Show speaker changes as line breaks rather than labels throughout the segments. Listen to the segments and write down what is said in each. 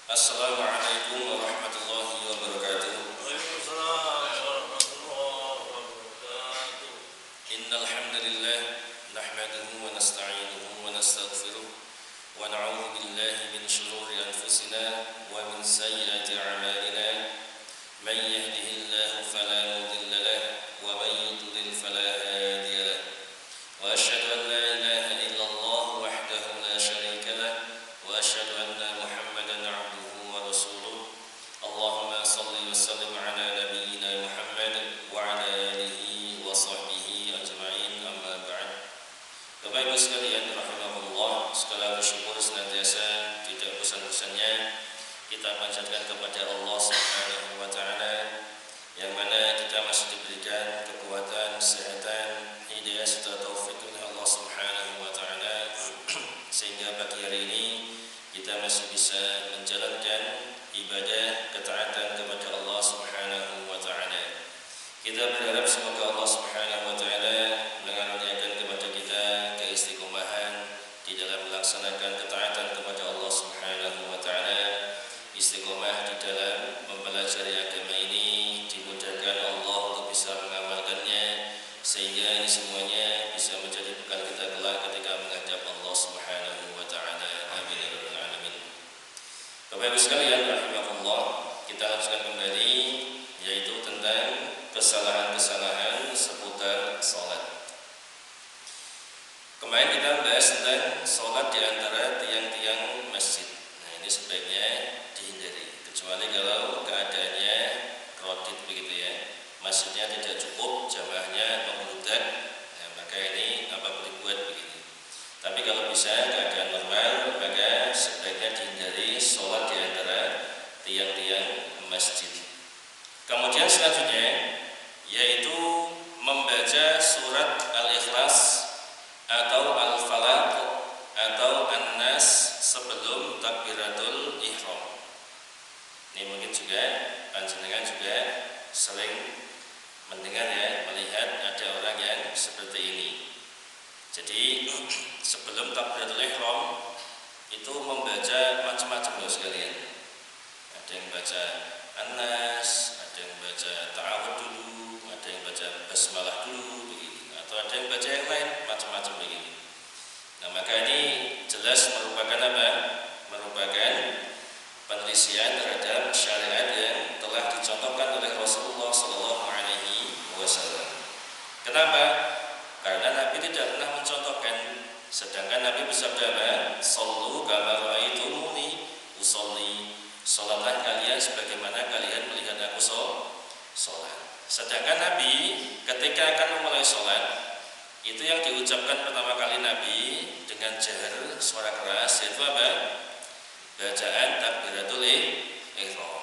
Assalamualaikum warahmatullahi wabarakatuh.
Waalaikumsalam warahmatullahi wabarakatuh.
Innal hamdalillah nahmaduhu wa nasta'inuhu wa nastaghfiruh wa na'udzu billahi min shururi anfusina wa min sayyiati a'malina. Man yahdihillahu fala mudilla lahu wa man yudlil fala hadiya lahu. Wa asyhadu an la ilaha illallah wahdahu la syarika lahu wa asyhadu anna Muhammadan 'abduhu wa rasuluh. Allahumma shalli wa sallim ala nabiyyina Muhammad wa ala alihi wa sahbihi ajma'in, amma ba'd. Bapak Ibu sekalian rahimakumullah, segala bersyukur senantiasa tidak bosan-bosannya kita panjatkan kepada Allah Subhanahu wa taala, yang mana kita masih diberikan kekuatan, kesehatan, hidayah serta taufik oleh Allah Subhanahu wa taala sehingga pagi hari ini kita masih bisa menjalankan ibadah ketaatan kepada Allah Subhanahu wa taala. Kita berharap semoga Allah Subhanahu wa taala mengaruniakan kepada kita keistiqomahan di dalam melaksanakan ketaatan kepada Allah Subhanahu wa taala, istiqomah di dalam mempelajari agama ini, dimudahkan Allah untuk bisa mengamalkannya sehingga ini semuanya bisa menjadi bekal kita kelak ketika menghadap Allah Subhanahu wa taala. Amin ya rabbal alamin. Bapak Ibu sekalian rahimakumullah, kita lanjutkan kembali yaitu tentang kesalahan-kesalahan seputar salat. Kemarin kita bahas tentang salat di antara tiang-tiang masjid. Nah, ini sebaiknya dihindari, kecuali kalau keadaannya krodit begitu ya. Masjidnya tidak cukup, jamaahnya membludak, nah, maka ini apa boleh buat begitu. Tapi kalau bisa keadaan normal, maka sebaiknya dihindari sholat di antara tiang-tiang masjid. Kemudian selanjutnya yaitu membaca surat Al-Ikhlas atau Al-Falaq atau An-Nas sebelum takbiratul ihram. Ini mungkin juga panjenengan juga sering mendengar ya, melihat ada orang yang seperti ini. Jadi sebelum takbiratul ihram itu membaca macam-macam loh sekalian. Ada yang baca An-Nas, ada yang baca Ta'awud dulu, ada yang baca Basmalah dulu begitu, atau ada yang baca yang lain macam-macam begitu. Nah, maka ini jelas merupakan apa? Merupakan penelisian terhadap syariat yang telah dicontohkan oleh Rasulullah SAW. Kenapa? Karena Nabi tidak pernah mencontohkan, sedangkan Nabi bersabda apa? Sallu kama ra'aitumuni usolli. Salatlah kalian sebagaimana kalian melihat aku salat. Sedangkan Nabi ketika akan memulai salat, itu yang diucapkan pertama kali Nabi dengan jahar suara keras yaitu apa? Bacaan takbiratul ihram.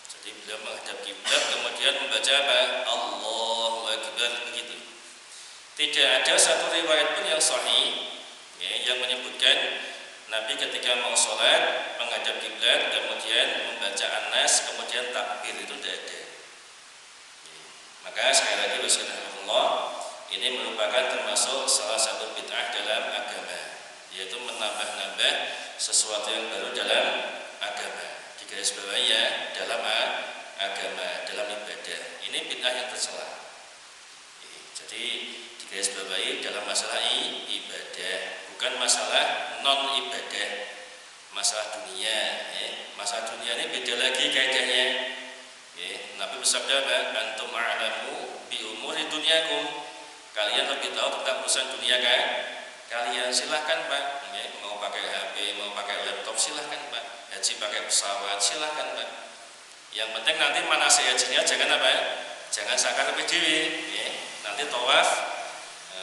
Jadi beliau menghadap kiblat kemudian membaca apa? Allahu Akbar begitu. Tidak ada satu riwayat pun yang sahih ya, yang menyebutkan Nabi ketika mau sholat menghadap kiblat kemudian membaca An-Nas kemudian takbir, itu tidak ada. Maka sekali lagi bismillahirrahmanirrahim, ini merupakan termasuk salah satu bid'ah dalam agama, yaitu menambah-nambah sesuatu yang baru dalam agama. Di garis bawah ya, dalam agama, dalam ibadah. Ini bid'ah yang tercela. Jadi di garis bawahi dalam masalah ibadah, bukan masalah non ibadah, masalah dunia. Masalah dunia ini beda lagi kaidahnya. Nabi bersabda, antum a'lamu bi umuri dunyakum. Kalian lebih tahu tentang urusan dunia kan? Kalian silahkan Pak, mau pakai HP, mau pakai laptop silahkan Pak. Haji pakai pesawat silahkan Pak. Yang penting nanti manasik hajinya jangan apa? Jangan sakar PDW. Nanti tawaf,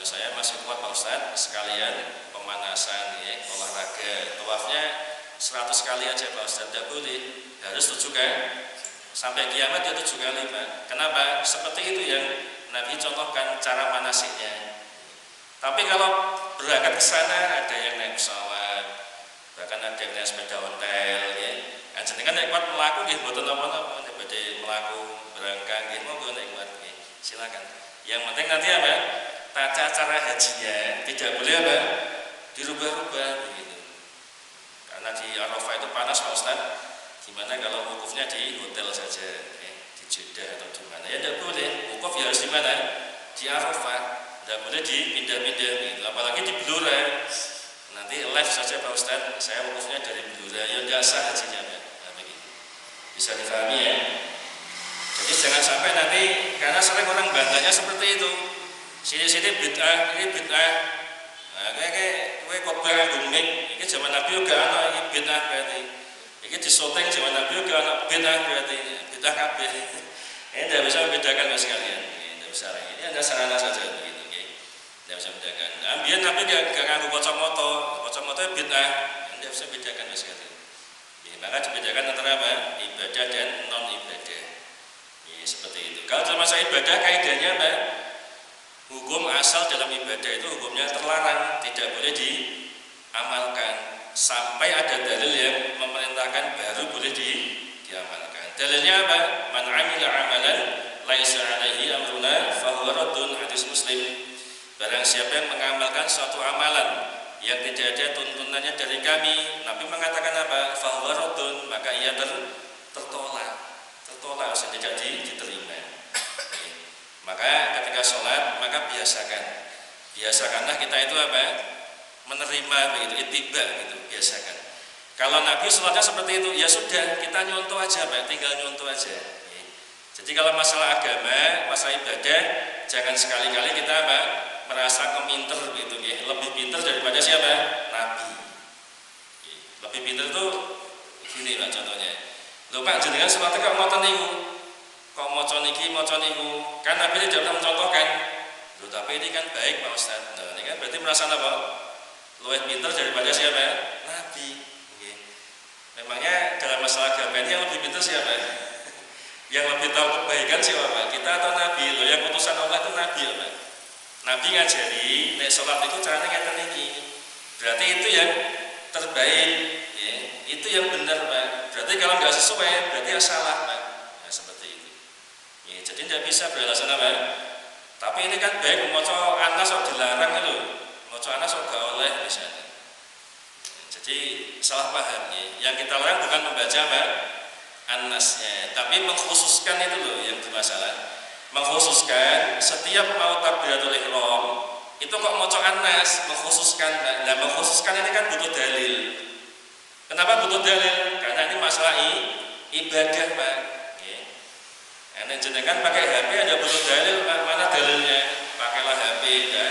saya masih kuat Pak Ustadz, sekalian pemanasan olahraga. Tawafnya 100 kali aja Pak Ustadz, tidak boleh, harus 7 kan? Sampai kiamat ya 7 kali Pak. Kenapa? Seperti itu yang Nabi contohkan cara manasiknya. Tapi kalau berangkat ke sana ada yang naik pesawat, bahkan ada yang naik sepeda ontel ya. Jenengan nek kuat mlaku nggih mboten napa-napa, nek badhe mlaku berangkat nggih monggo nek kuat nggih. Silakan. Yang penting nanti apa? Tata cara hajinya tidak boleh apa? Dirubah-rubah begitu. Karena di Arafah itu panas Pak Ustaz. Gimana kalau wukufnya di hotel saja, di Jeddah atau di mana? Ya tidak boleh. Wukuf ya harus di mana? Di Arafah. Tidak boleh dipindah-pindah gitu. Apalagi di Blora. Nanti live saja Pak Ustadz, saya wukufnya dari Blora. Ya tidak sah hajinya, Pak. Nah, begitu. Bisa difahami ya. Jadi jangan sampai nanti, karena sering orang bantahnya seperti itu. Sini-sini bid'ah, ini bid'ah. Nah, kayak khotbah gumik, ini zaman Nabi juga anak ini bid'ah berarti. Ini disyuting zaman Nabi juga anak bid'ah berarti, bid'ah kabeh. Ini tidak bisa membedakan mas sekalian. Ini tidak bisa. Ini hanya sarana saja begitu. Tidak bisa membedakan. Nah, biar Nabi gak ngaku kocok-moto bid'ah. Tidak bisa membedakan mas sekalian. Maka dibedakan antara apa? Ibadah dan non ibadah. Seperti itu. Kalau dalam masa ibadah kaidahnya apa? Hukum asal dalam ibadah itu hukumnya terlarang, tidak boleh diamalkan sampai ada dalil yang memerintahkan baru boleh diamalkan. Dalilnya apa? Man 'amila 'amalan laisa 'alaihi amruna fahuwa raddun, hadis Muslim. Barang siapa yang mengamalkan suatu amalan yang tidak ada tuntunannya dari kami, Nabi mengatakan apa? Fahuwa raddun, maka ia tertolak, tidak diterima. Maka ketika sholat, maka biasakanlah kita itu apa? Menerima begitu, ittiba gitu, biasakan. Kalau Nabi sholatnya seperti itu, ya sudah, kita nyontoh aja, Pak, tinggal nyontoh aja. Jadi kalau masalah agama, masalah ibadah, jangan sekali-kali kita apa? Merasa keminter gitu, ya. Lebih pinter daripada siapa? Nabi. Lebih pinter itu gini Pak contohnya. Lho Pak, jenengan sholatnya kok ngoten niku? Kok maca niki, kan Nabi tidak pernah mencontohkan. Loh, tapi ini kan baik Pak Ustaz. Nah, ini kan berarti merasa apa? Lebih pintar daripada siapa? Nabi. Okay. Memangnya dalam masalah agama ini yang lebih pintar siapa? Yang lebih tahu kebaikan siapa Pak? Kita atau Nabi? Loh, yang utusan Allah itu Nabi ya Pak. Nabi ngajari, nek sholat itu caranya ngeten niki. Berarti itu yang terbaik, ya. Itu yang benar Pak. Berarti kalau nggak sesuai, berarti ya salah Pak. Ya, jadi tidak bisa beralasan apa? Tapi ini kan baik moco anas kok dilarang itu, moco anas kok gak oleh misalnya. Jadi salah paham ya. Yang kita larang bukan membaca apa? Anasnya, tapi mengkhususkan itu loh yang bermasalah. Mengkhususkan setiap mau takbiratul ihram itu kok moco anas, mengkhususkan. Nah, mengkhususkan ini kan butuh dalil. Kenapa butuh dalil? Karena ini masalah ibadah Pak. Nek jenengan pakai HP ada butuh dalil, mana dalilnya? Pakailah HP ya.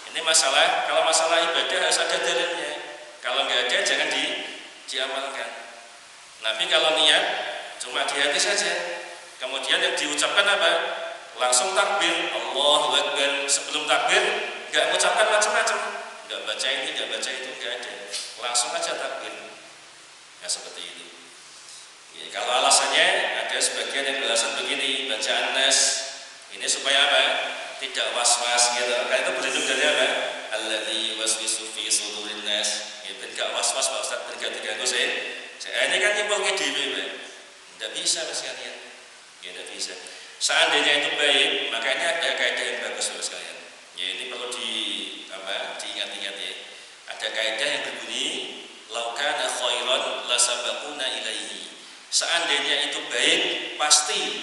Ini masalah, kalau masalah ibadah harus ada dalilnya. Kalau nggak ada jangan diamalkan. Nabi kalau niat cuma di hati saja. Kemudian yang diucapkan apa? Langsung takbir, Allahu Akbar. Sebelum takbir nggak mengucapkan macam-macam, nggak baca ini, nggak baca itu, nggak ada. Langsung aja takbir. Ya seperti itu. Ya, kalau alasannya ada sebagian yang beralasan begini, bacaan nas ini supaya apa? Tidak was-was gitu. Karena itu berlindung dari apa? Alladzi waswisu fi sudurin nas. Ya ben gak was-was Pak Ustaz, ben gak diganggu saya. Ini kan nyimpulke dhewe, Pak. Tidak bisa Mas sekalian. Ya tidak bisa. Seandainya itu baik, makanya ada kaidah yang bagus Bapak sekalian. Ya ini perlu diingat-ingat ya. Ada kaidah yang berbunyi lau kana khairan lasabaquna ilaihi. Seandainya itu baik, pasti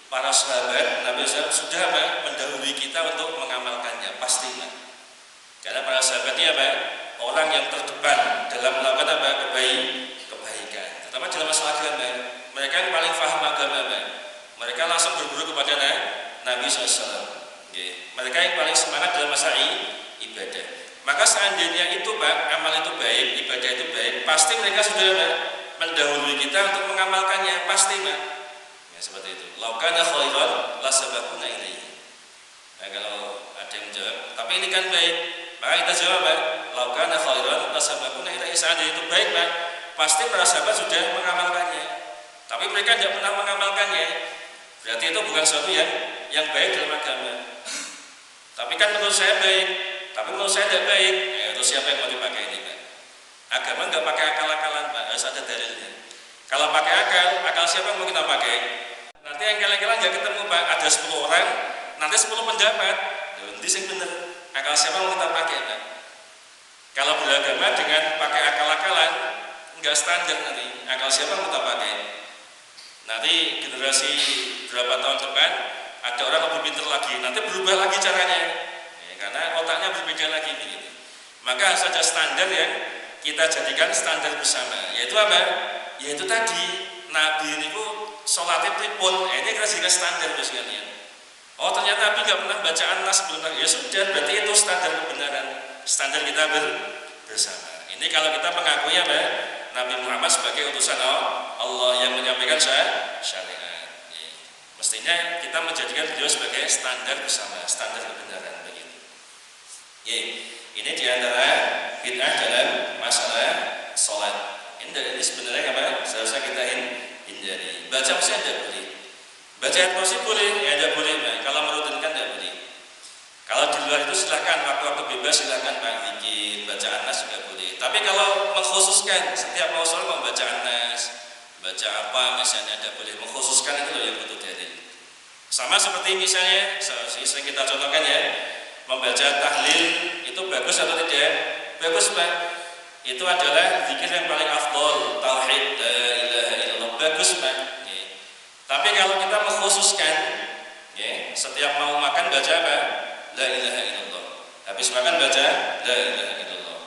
para sahabat Nabi SAW sudah mendahului kita untuk mengamalkannya, pasti Pak. Karena para sahabat ini apa? Orang yang terdepan dalam melakukan apa? Kebaikan. Terutama dalam masalah agama. Mereka yang paling paham agama Pak. Mereka langsung berburu kepada Nabi SAW. Mereka yang paling semangat dalam masalah ibadah. Maka seandainya itu Pak, amal itu baik, ibadah itu baik, pasti mereka sudah mendahului kita untuk mengamalkannya, pasti Pak. Ya seperti itu. Laukana khairan lasabaquna ilaihi. Nah kalau ada yang jawab, tapi ini kan baik, maka kita jawab Pak, laukana khairan lasabaquna ilaihi. Seandainya itu baik Pak, pasti para sahabat sudah mengamalkannya. Tapi mereka tidak pernah mengamalkannya. Berarti itu bukan sesuatu yang baik dalam agama. Tapi kan menurut saya baik, tapi menurut saya tidak baik. Ya, terus siapa yang mau dipakai ini Pak? Agama nggak pakai akal-akalan Pak, harus ada dalilnya. Kalau pakai akal siapa yang mau kita pakai? Nanti yang kalian nggak ketemu Pak, ada 10 orang, nanti 10 pendapat. Nanti yang benar, akal siapa yang mau kita pakai Pak? Kalau beragama dengan pakai akal-akalan, nggak standar nanti. Akal siapa yang kita pakai? Nanti generasi berapa tahun depan ada orang lebih pintar lagi, nanti berubah lagi caranya, ya, karena otaknya berbeda lagi begitu. Maka harus ada standar yang kita jadikan standar bersama, yaitu apa? Yaitu tadi Nabi ini sholatnya tripun, ini kita jadikan standar bos sekalian. Oh ternyata Nabi nggak pernah baca An-Nas sebelum, ya sudah, berarti itu standar kebenaran, standar kita bersama. Ini kalau kita mengakui apa? Nabi Muhammad sebagai utusan Allah yang menyampaikan syariat. Ya. Mestinya kita menjadikan beliau sebagai standar bersama, standar kebenaran begitu. Ya. Ini diantara bid'ah dalam masalah sholat. Ini sebenarnya apa? Seharusnya kita hindari. Baca musik tidak boleh. Baca ayat kursi boleh, ya tidak boleh. Pak. Kalau merutinkan tidak boleh. Kalau di luar itu silahkan, waktu-waktu bebas silahkan Pak bikin, baca An-Nas juga boleh. Tapi kalau mengkhususkan setiap mau sholat membaca An-Nas, baca apa misalnya tidak boleh. Mengkhususkan itu loh yang butuh dalil. Sama seperti misalnya, sering kita contohkan ya, membaca tahlil itu bagus atau tidak? Bagus Pak. Itu adalah zikir yang paling afdol, tauhid la ilaha illallah, bagus Pak. Ya. Tapi kalau kita mengkhususkan, ya, setiap mau makan baca apa? La ilaha illallah. Habis makan baca la ilaha illallah.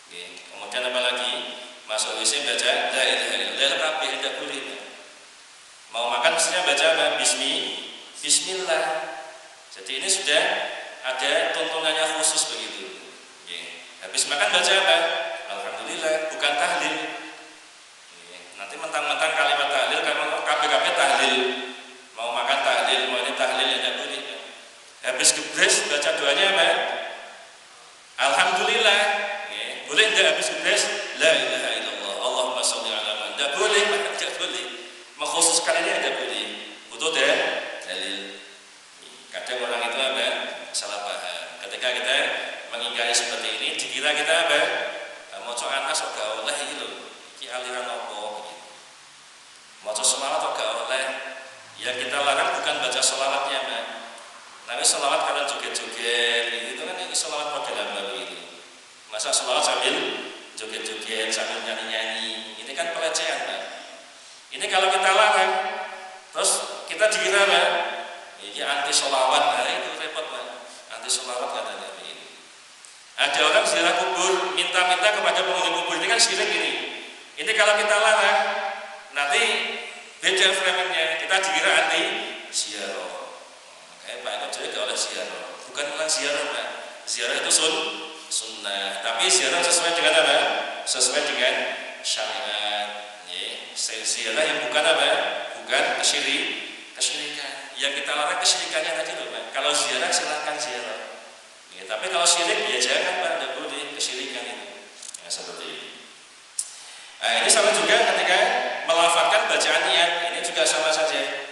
Ya. Kemudian apa lagi? Masuk WC baca la ilaha illallah. Tapi tidak boleh Pak. Mau makan mestinya baca apa? Bismillah. Jadi ini sudah ada tuntunannya khusus begitu. Ya. Habis makan baca apa? Alhamdulillah, bukan tahlil. Ya. Nanti mentang-mentang kalimat tahlil, karena KBKB tahlil. Mau makan tahlil, mau ini tahlil yang tidak boleh. Habis gebres baca doanya apa? Alhamdulillah. Ya. Boleh tidak habis gebres? La ilaha illallah. Allahumma sholli ala Muhammad. Tidak boleh, tidak boleh. Mengkhususkan ini tidak boleh. Butuh dalil. Kadang orang itu apa? Salah paham. Ketika kita mengingkari seperti ini, dikira kita apa? Maca An-Nas kok gak oleh iki lho. Iki aliran apa gitu. Maca selawat kok gak oleh. Yang kita larang bukan baca selawatnya, Pak. Tapi selawat karena joget-joget, itu kan ini selawat model apa begitu. Masa selawat sambil joget-joget, sambil nyanyi-nyanyi, ini kan pelecehan Pak. Ini kalau kita larang, terus kita dikira Pak, ini anti selawat, nah itu repot Pak. Anti selawat katanya begitu. Ada orang ziarah kubur, minta-minta kepada penghuni kubur, ini kan syirik ini. Ini kalau kita larang, nanti beda framingnya, kita dikira anti ziarah. Pak Eko jadi gak oleh ziarah, bukan ulang ziarah Pak. Ziarah itu sunnah, tapi ziarah sesuai dengan apa? Sesuai dengan syariat. Ziarah yang bukan apa? Bukan kesyirikan. Yang kita larang kesyirikannya tadi loh Pak. Kalau ziarah silakan ziarah. Ya, tapi kalau syirik ya jangan Pak, tidak boleh kesyirikan itu. Ya, seperti ini. Nah, ini sama juga ketika melafalkan bacaan niat, ini juga sama saja.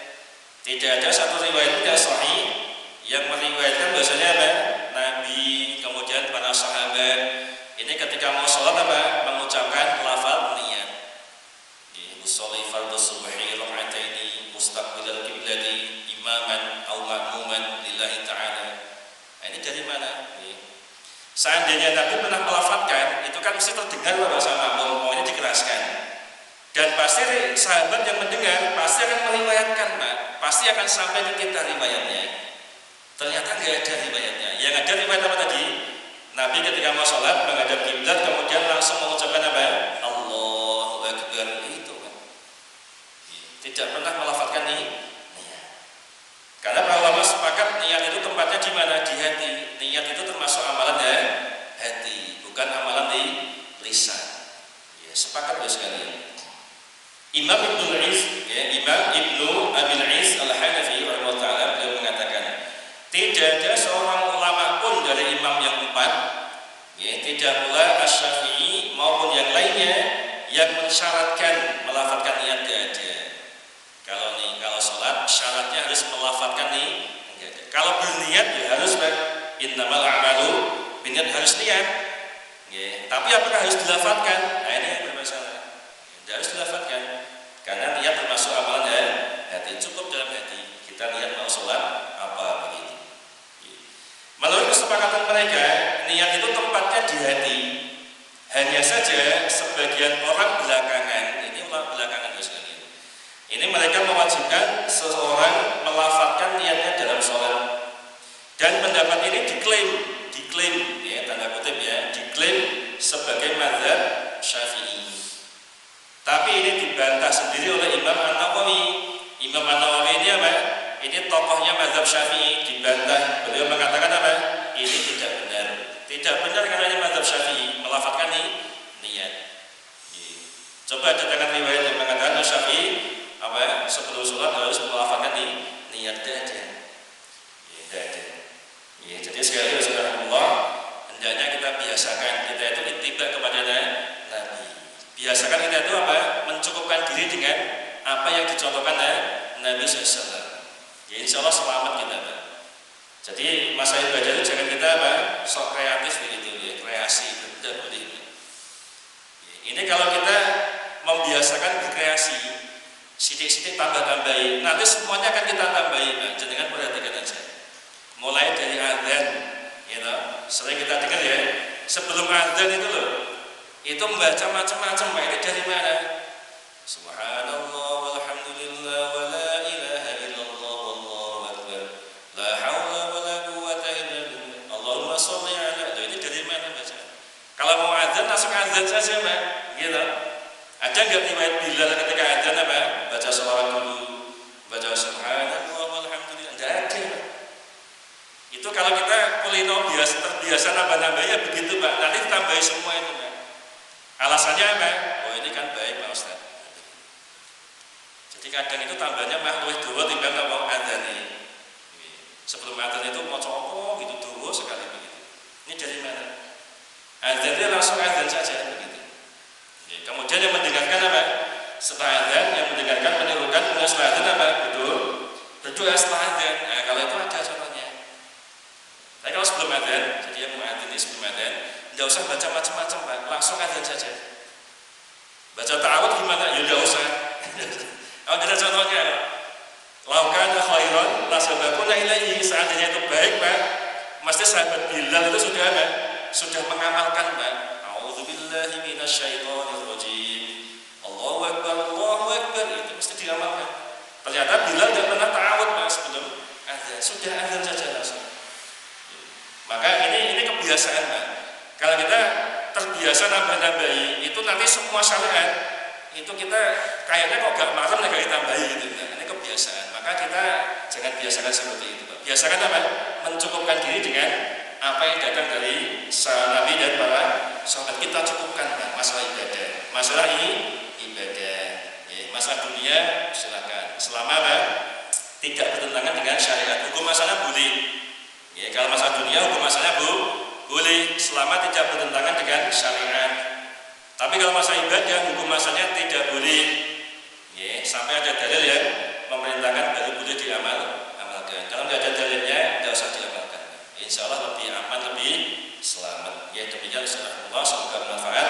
Tidak ada satu riwayat yang sahih yang meriwayatkan bahasanya apa? Nabi, kemudian para sahabat ini ketika mau sholat apa? Mengucapkan lafal niat. Usolli fardhu subhi raka'ataini mustaqbilal qiblati imaman aw ma'muman lillahi ta'ala. Nah, ini dari mana? Seandainya Nabi pernah melafalkan, itu kan mesti terdengar bahasa makmum, ini dikeraskan. Dan pasti sahabat yang mendengar pasti akan meriwayatkan Pak, pasti akan sampai ke kita riwayatnya. Ternyata nggak ada riwayatnya. Yang ada riwayat apa tadi? Nabi ketika mau sholat menghadap kiblat kemudian langsung mengucapkan apa? Allahu Akbar, itu Pak. Tidak pernah melafalkan niat. Karena para ulama sepakat niat itu tempatnya di mana? Di hati. Niat itu termasuk amalan hati, bukan amalan di lisan. Ya, sepakat loh sekalian. Imam Ibnu Is, ya, Imam Ibnu Abil Is Al-Hanafi rahimahullah beliau mengatakan, tidak ada seorang ulama pun dari imam yang empat, ya, tidak pula Asy-Syafi'i maupun yang lainnya yang mensyaratkan melafalkan niat tidak ada. Kalau sholat syaratnya harus melafalkan niat. Kalau berniat ya harus innamal a'malu binniyat, harus niat. Ya, tapi apakah harus dilafalkan? Nah, ini yang bermasalah. Tidak harus dilafalkan. Karena niat termasuk amalan hati, cukup dalam hati. Kita niat mau sholat apa begitu. Menurut kesepakatan mereka, niat itu tempatnya di hati. Hanya saja sebagian orang belakangan, ini ulama belakangan sekalian, ini mereka mewajibkan seseorang melafalkan niatnya dalam sholat, dan pendapat ini diklaim ya, tanda kutip ya, diklaim sebagai mazhab Syafi'i. Tapi ini dibantah sendiri oleh Imam An-Nawawi. Imam An-Nawawi ini apa? Ini tokohnya mazhab Syafi'i, dibantah. Beliau mengatakan apa? Ini tidak benar. Tidak benar karena ini mazhab Syafi'i melafalkan niat. Coba datangkan riwayat yang mengatakan Syafi'i apa? Sebelum sholat harus melafalkan niat. Tidak ada. Ya, jadi sekali lagi subhanallah, hendaknya kita biasakan kita itu ittiba kepada Nabi. Biasakan kita itu apa? Mencukupkan diri dengan apa yang dicontohkan Nabi SAW. Ya insya Allah selamat kita, Pak. Jadi masa ibadah itu jangan kita apa? Sok kreatif begitu ya, kreasi itu tidak boleh. Ya, ini kalau kita membiasakan berkreasi, sidik-sidik tambah-tambahin, nanti semuanya akan kita tambahin. Nah, jangan perhatikan aja. Mulai dari adzan, gitu. Sering kita dengar ya, sebelum adzan itu loh, itu membaca macam-macam. Ini dari mana? Subhanallah walhamdulillah wa la ilaha illallah wallahu akbar, la haula wa la quwwata illa billah, Allahumma sholli ala. Ini dari mana baca? Kalau mau adzan langsung adzan saja, Pak. Gitu. Ada enggak riwayat Bilal ketika adzan apa? Baca sholawat dulu, baca subhanallah walhamdulillah. Enggak ada, Pak. Itu kalau kita kulino terbiasa nambah-nambah ya begitu, Pak. Nanti tambahin semua itu, Pak. Alasannya apa? Oh ini kan baik, Pak Ustaz. Jadi kadang itu tambahnya mah luwih dawa timbang apa adzane. Sebelum adzan itu mau copo gitu dawa sekali begitu. Ini dari mana? Adzannya langsung adzan saja begitu. Kemudian yang mendengarkan apa? Setelah adzan yang mendengarkan menirukan setelah adzan apa? Betul. Berdoa setelah adzan. Nah, kalau itu ada contohnya. Tapi kalau sebelum adzan, jadi yang mau adzan ini sebelum adzan, tidak usah baca macam-macam, Pak. Langsung adzan saja. Baca ta'awud gimana? Ya tidak usah. Kalau kita contohnya, laukan khairan lasabaquna ilaihi, seandainya itu baik, Pak, mesti sahabat Bilal itu sudah apa? Sudah mengamalkan, Pak. A'udzubillahi minasyaitonir rajim. Allahu akbar, itu mesti diamalkan. Ternyata Bilal tidak pernah ta'awud, Pak, sebelum adzan. Sudah adzan saja langsung. Maka ini kebiasaan, Pak. Kalau kita terbiasa nambah-nambahi, itu nanti semua syariat itu kita kayaknya kok gak malam gak ditambahi gitu. Nah, ini kebiasaan. Maka kita jangan biasakan seperti itu, Pak. Biasakan apa? Mencukupkan diri dengan apa yang datang dari Nabi dan para sahabat. Kita cukupkan, Pak, masalah ibadah. Masalah ibadah. Ya, masalah dunia silakan. Selama Pak, tidak bertentangan dengan syariat. Hukum masalah boleh. Ya, kalau masalah dunia hukum masalahnya boleh selama tidak bertentangan dengan syariat. Tapi kalau masalah ibadah hukum masalahnya tidak boleh. Ya, sampai ada dalil yang memerintahkan baru boleh diamalkan. Kalau nggak ada dalilnya nggak usah diamalkan. Insya Allah lebih aman, lebih selamat. Ya demikian, insyaallah semoga bermanfaat.